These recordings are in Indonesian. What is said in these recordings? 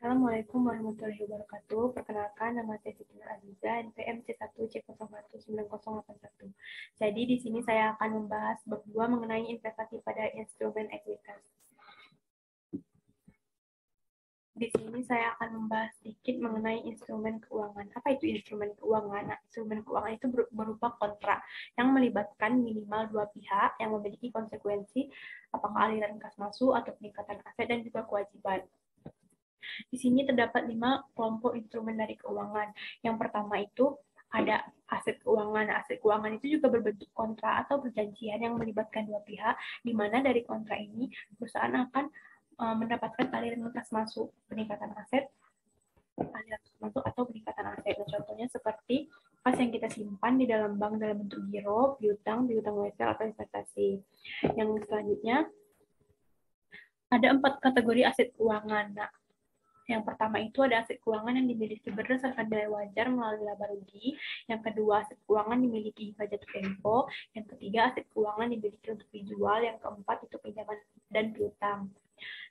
Assalamualaikum warahmatullahi wabarakatuh. Perkenalkan, nama saya Siti Nur Aziza, NPM C1C019081. Jadi di sini saya akan membahas bab 2 mengenai investasi pada instrumen ekuitas. Di sini saya akan membahas sedikit mengenai instrumen keuangan. Apa itu instrumen keuangan? Nah, instrumen keuangan itu berupa kontrak yang melibatkan minimal dua pihak yang memiliki konsekuensi apakah aliran kas masuk atau peningkatan aset dan juga kewajiban. Di sini terdapat 5 kelompok instrumen dari keuangan. Yang pertama itu ada aset keuangan. Aset keuangan itu juga berbentuk kontrak atau perjanjian yang melibatkan dua pihak, di mana dari kontrak ini perusahaan akan mendapatkan aliran kas masuk, peningkatan aset, aliran kas masuk atau peningkatan aset. Nah, contohnya seperti kas yang kita simpan di dalam bank dalam bentuk giro, piutang wesel atau investasi. Yang selanjutnya ada 4 kategori aset keuangan. Nah, yang pertama itu ada aset keuangan yang dimiliki berdasarkan nilai wajar melalui laba rugi. Yang kedua, aset keuangan dimiliki hingga jatuh tempo. Yang ketiga, aset keuangan dimiliki untuk dijual. Yang keempat, itu pinjaman dan piutang.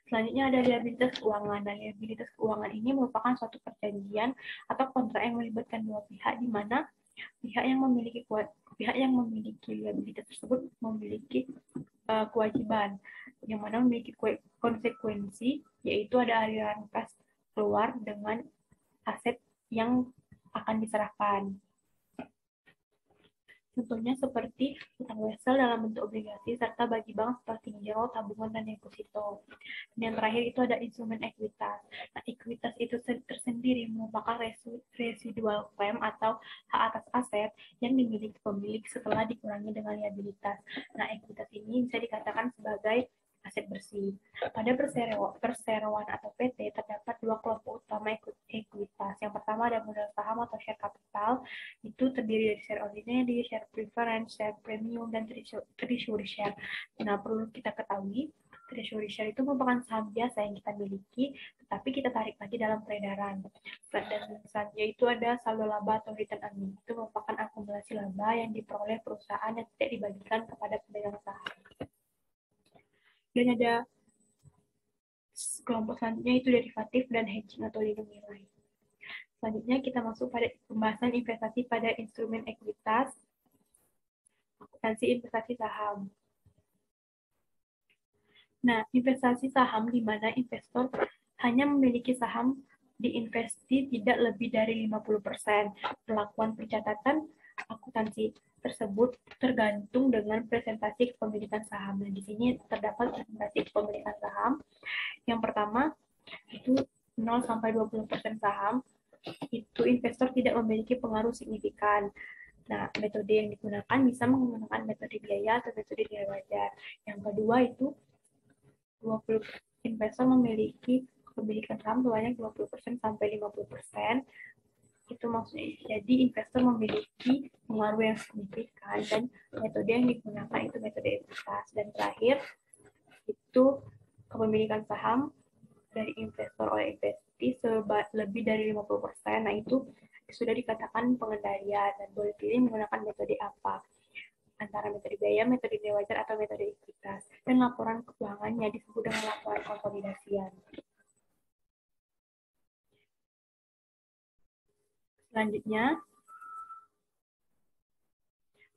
Selanjutnya ada liabilitas keuangan. Nah, liabilitas keuangan ini merupakan suatu perjanjian atau kontrak yang melibatkan dua pihak, di mana pihak yang memiliki liabilitas tersebut memiliki kewajiban, yang mana memiliki konsekuensi, yaitu ada aliran kas keluar dengan aset yang akan diserahkan. Contohnya seperti utang wesel dalam bentuk obligasi serta bagi bank seperti giro, tabungan, dan deposito. Dan yang terakhir itu ada instrumen ekuitas. Nah, ekuitas itu tersendiri merupakan residual claim atau hak atas aset yang dimiliki pemilik setelah dikurangi dengan liabilitas. Nah, ekuitas ini bisa dikatakan sebagai aset bersih. Pada perseroan atau PT terdapat 2 kelompok utama ekuitas. Yang pertama ada modal saham atau share capital, itu terdiri dari share ordinary, share preference, share premium, dan treasury share. Nah, perlu kita ketahui, treasury share itu merupakan saham biasa yang kita miliki, tetapi kita tarik lagi dalam peredaran. Dan selanjutnya itu ada saldo laba atau return earning. Itu merupakan akumulasi laba yang diperoleh perusahaan yang tidak dibagikan kepada pemegang saham. Dan ada kelompok selanjutnya itu derivatif dan hedging atau lindung nilai. Selanjutnya kita masuk pada pembahasan investasi pada instrumen ekuitas, akuntansi investasi saham. Nah, investasi saham di mana investor hanya memiliki saham di investasi tidak lebih dari 50%. Perlakuan pencatatan akuntansi tersebut tergantung dengan presentasi kepemilikan saham. Nah, di sini terdapat presentasi kepemilikan saham. Yang pertama, itu 0 sampai 20% saham, itu investor tidak memiliki pengaruh signifikan. Nah, metode yang digunakan bisa menggunakan metode biaya atau metode nilai wajar. Yang kedua itu 20 investor memiliki kepemilikan saham sebanyak 20% sampai 50%. Itu maksudnya jadi investor memiliki pengaruh yang signifikan, dan metode yang digunakan itu metode ekuitas. Dan terakhir itu kepemilikan saham dari investor oleh investasi lebih dari 50%. Nah, itu sudah dikatakan pengendalian dan boleh pilih menggunakan metode apa, antara metode biaya, metode nilai wajar, atau metode ekuitas. Dan laporan keuangannya disebut dengan laporan konsolidasian. Selanjutnya,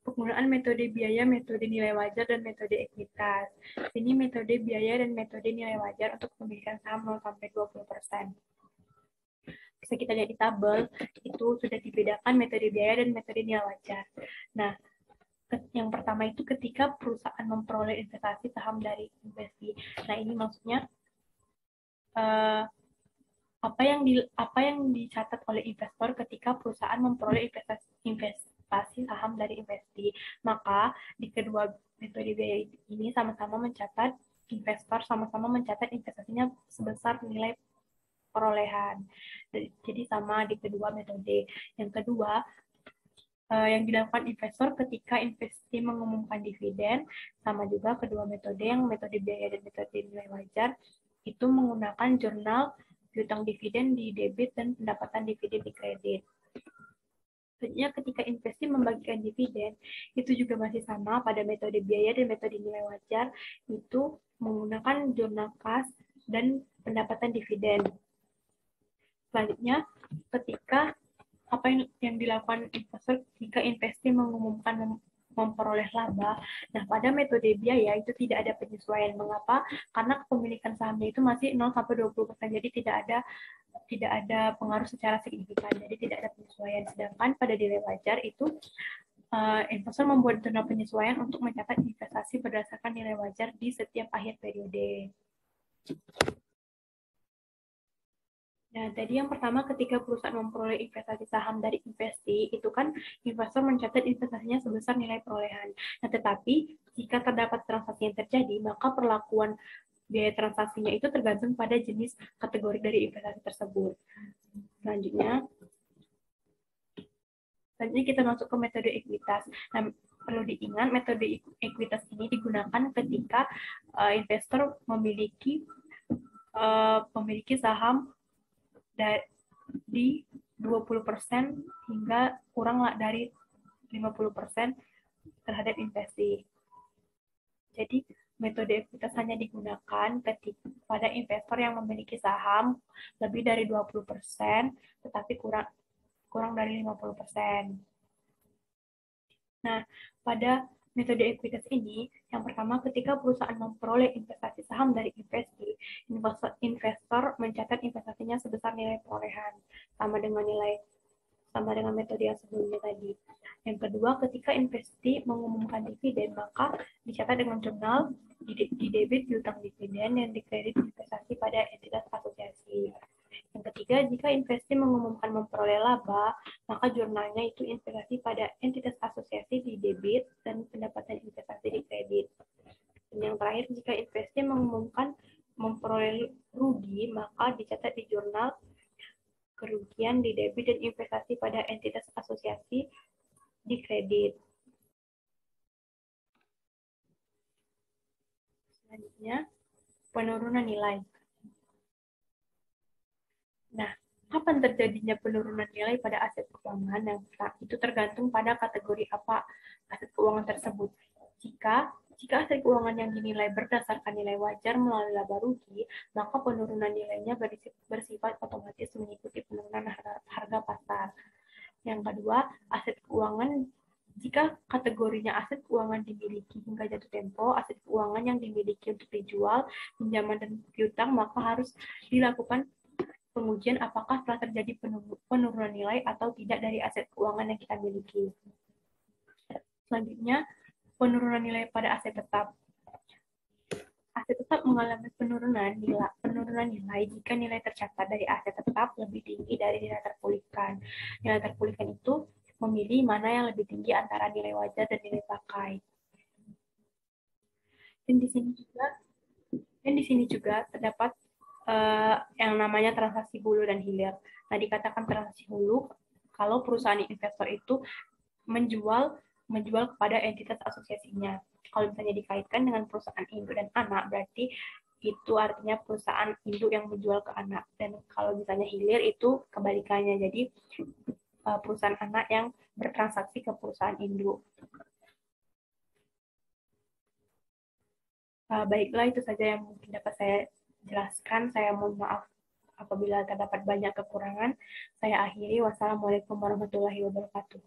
penggunaan metode biaya, metode nilai wajar, dan metode ekuitas. Ini metode biaya dan metode nilai wajar untuk kepemilikan saham 0 sampai 20%. Bisa kita lihat di tabel, itu sudah dibedakan metode biaya dan metode nilai wajar. Nah, yang pertama itu ketika perusahaan memperoleh investasi saham dari investasi. Nah, ini maksudnya apa yang dicatat oleh investor ketika perusahaan memperoleh investasi saham dari investasi. Maka di kedua metode biaya ini sama-sama mencatat, investor sama-sama mencatat investasinya sebesar nilai perolehan. Jadi sama di kedua metode. Yang kedua, yang dilakukan investor ketika investasi mengumumkan dividen, sama juga kedua metode, yang metode biaya dan metode nilai wajar, itu menggunakan jurnal piutang dividen di debit dan pendapatan dividen di kredit. Selanjutnya ketika investasi membagikan dividen, itu juga masih sama pada metode biaya dan metode nilai wajar, itu menggunakan jurnal kas dan pendapatan dividen. Selanjutnya, ketika apa yang dilakukan investor jika investasi mengumumkan memperoleh laba. Nah, pada metode biaya itu tidak ada penyesuaian. Mengapa? Karena kepemilikan sahamnya itu masih 0-20%, jadi tidak ada pengaruh secara signifikan, jadi tidak ada penyesuaian. Sedangkan pada nilai wajar itu investor membuat jurnal penyesuaian untuk mencatat investasi berdasarkan nilai wajar di setiap akhir periode. Nah, tadi yang pertama ketika perusahaan memperoleh investasi saham dari investasi, itu kan investor mencatat investasinya sebesar nilai perolehan. Nah, tetapi jika terdapat transaksi yang terjadi, maka perlakuan biaya transaksinya itu tergantung pada jenis kategori dari investasi tersebut. Selanjutnya kita masuk ke metode ekuitas. Nah, perlu diingat metode ekuitas ini digunakan ketika investor memiliki saham di 20% hingga kurang dari 50% terhadap investasi. Jadi, metode ekuitas hanya digunakan ketika pada investor yang memiliki saham lebih dari 20%, tetapi kurang dari 50%. Nah, pada metode ekuitas ini, yang pertama ketika perusahaan memperoleh investasi saham dari investasi, investor mencatat investasinya sebesar nilai perolehan, sama dengan metode yang sebelumnya tadi. Yang kedua, ketika investasi mengumumkan dividen, maka dicatat dengan jurnal di debit piutang dividen yang dikredit investasi pada entitas asosiasi. Yang ketiga, jika investasi mengumumkan memperoleh laba, maka jurnalnya itu investasi pada entitas asosiasi di debit dan pendapatan investasi di kredit. Dan yang terakhir, jika investasi mengumumkan memperoleh rugi, maka dicatat di jurnal kerugian di debit dan investasi pada entitas asosiasi di kredit. Selanjutnya, penurunan nilai. Nah, kapan terjadinya penurunan nilai pada aset keuangan? Yang itu tergantung pada kategori apa aset keuangan tersebut. Jika aset keuangan yang dinilai berdasarkan nilai wajar melalui laba rugi, maka penurunan nilainya bersifat otomatis mengikuti penurunan harga pasar. Yang kedua, aset keuangan jika kategorinya aset keuangan dimiliki hingga jatuh tempo, aset keuangan yang dimiliki untuk dijual, pinjaman dan piutang, maka harus dilakukan pengujian apakah telah terjadi penurunan nilai atau tidak dari aset keuangan yang kita miliki. Selanjutnya, penurunan nilai pada aset tetap. Aset tetap mengalami penurunan nilai jika nilai tercatat dari aset tetap lebih tinggi dari nilai terpulihkan. Nilai terpulihkan itu memilih mana yang lebih tinggi antara nilai wajar dan nilai pakai. Dan di sini juga terdapat yang namanya transaksi hulu dan hilir. Nah, dikatakan transaksi hulu kalau perusahaan investor itu menjual kepada entitas asosiasinya. Kalau misalnya dikaitkan dengan perusahaan induk dan anak, berarti itu artinya perusahaan induk yang menjual ke anak. Dan kalau misalnya hilir itu kebalikannya, jadi perusahaan anak yang bertransaksi ke perusahaan induk. Baiklah, itu saja yang mungkin dapat saya jelaskan. Saya mohon maaf apabila terdapat banyak kekurangan. Saya akhiri. Wassalamualaikum warahmatullahi wabarakatuh.